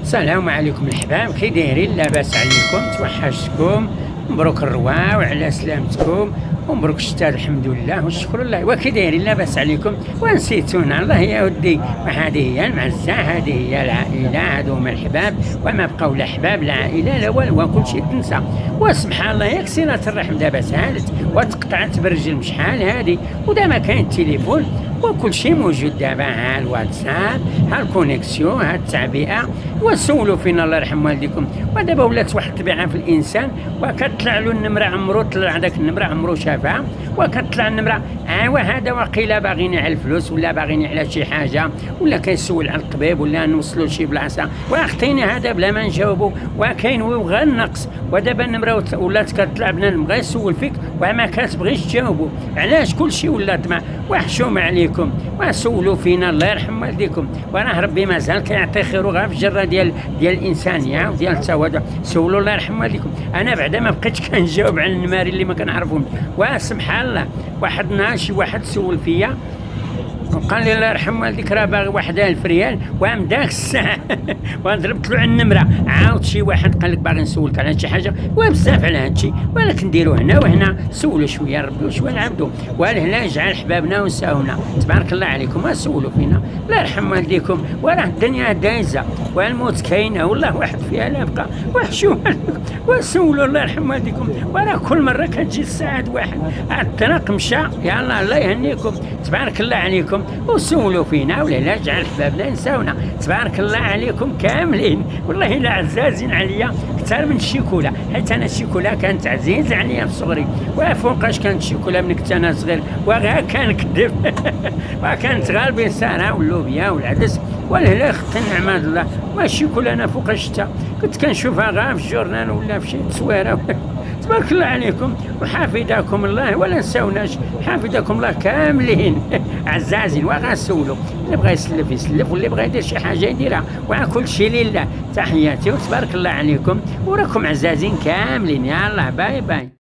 السلام عليكم الحباب، كي دايرين؟ لاباس عليكم؟ توحشتكم، مبروك الرواء وعلى سلامتكم، ومبروك الشتاء الحمد لله والشكر لله. وكي دايرين؟ لاباس عليكم ونسيتونا؟ الله يا ودي. وهذه هي المعزة، هذه هي العائلة، هذو هما الحباب، وما بقاو لا حباب لا عائلة لا والو، وكل شيء تنسى. وسبحان الله ياك صلة الرحم دابا سالت وتقطعت بالرجل مشحال هذه، ودابا كاين التليفون وكل شيء موجود دابا، ها الواتساب، ها الكونيكسيون، ها التعبئه. وسولوا فينا الله يرحم والديكم. ودابا ولات واحد الطبيعه في الانسان، وكتطلع له النمره عمرو طلع داك النمره عمرو شافها، وكتطلع النمره ايوا هذا واقيلا باغيني على الفلوس ولا باغيني على شي حاجه، ولا كيسول على الطبيب ولا نوصلوا لشي بلاصه، واختيني هذا بلا ما نجاوبوا، وكاين غير النقص. ودابا النمره ولات كتطلع بنادم بغا يسول فيك وما كتبغيش تجاوبوا. علاش؟ كلشي ولا طمع وحشوم عليكم. وسولوا فينا الله يرحم والديكم، وراه ربي مازال كيعطي خيرو غير في الجره ديال الانسانيه وديال التواضع. سولوا الله يرحم والديكم. انا بعدا ما بقيتش كنجاوب على النماري اللي ما كنعرفهم. وسبحان الله، واحد النهار شي واحد سول فيا وقال لي الله يرحم والديك راه باغي واحد 1000 ريال، وعم داك الساعه وضربت له على النمره. عاود شي واحد قال لك باغي نسولك على شي حاجه، وبزاف على هذا الشيء، ولكن نديرو هنا وهنا. سولوا شويه ربي وشويه نعبدوا، والهلا يجعل حبابنا ونساونا. تبارك الله عليكم، وسولوا فينا الله يرحم والديكم. وراه الدنيا دايزه والموت كاينه، والله واحد فيها لا بقى. وحشوا وسولوا الله يرحم والديكم. وراه كل مره كتجي الساعه واحد الطريق مشى، يلا الله يهنيكم. تبارك الله عليكم، وسولوا فينا ولا جعل حبابنا نساونا. تبارك الله عليكم كاملين، والله لا عزازين عليا اكثر من الشيكولا، حيت انا الشيكولا كانت عزيزه عليا في صغري. وفوقاش كانت الشيكولا من كنت انا صغير وغا كنكذب وكانت غالبين الساره واللوبيا والعدس والهلا اختي نعماد الله. والشيكولا انا فوق الشتاء كنت كنشوفها غا في الجورنال ولا في شي تصويره تبارك الله عليكم، وحافظكم الله ولا نساوناش. حافظكم الله كاملين عزازين. وغاسولوا اللي بغى يسلف يسلف، واللي بغى يدير شي حاجه يديرها، وكل شيء لله. تحياتي وتبارك الله عليكم، وراكم عزازين كاملين. يلا باي باي.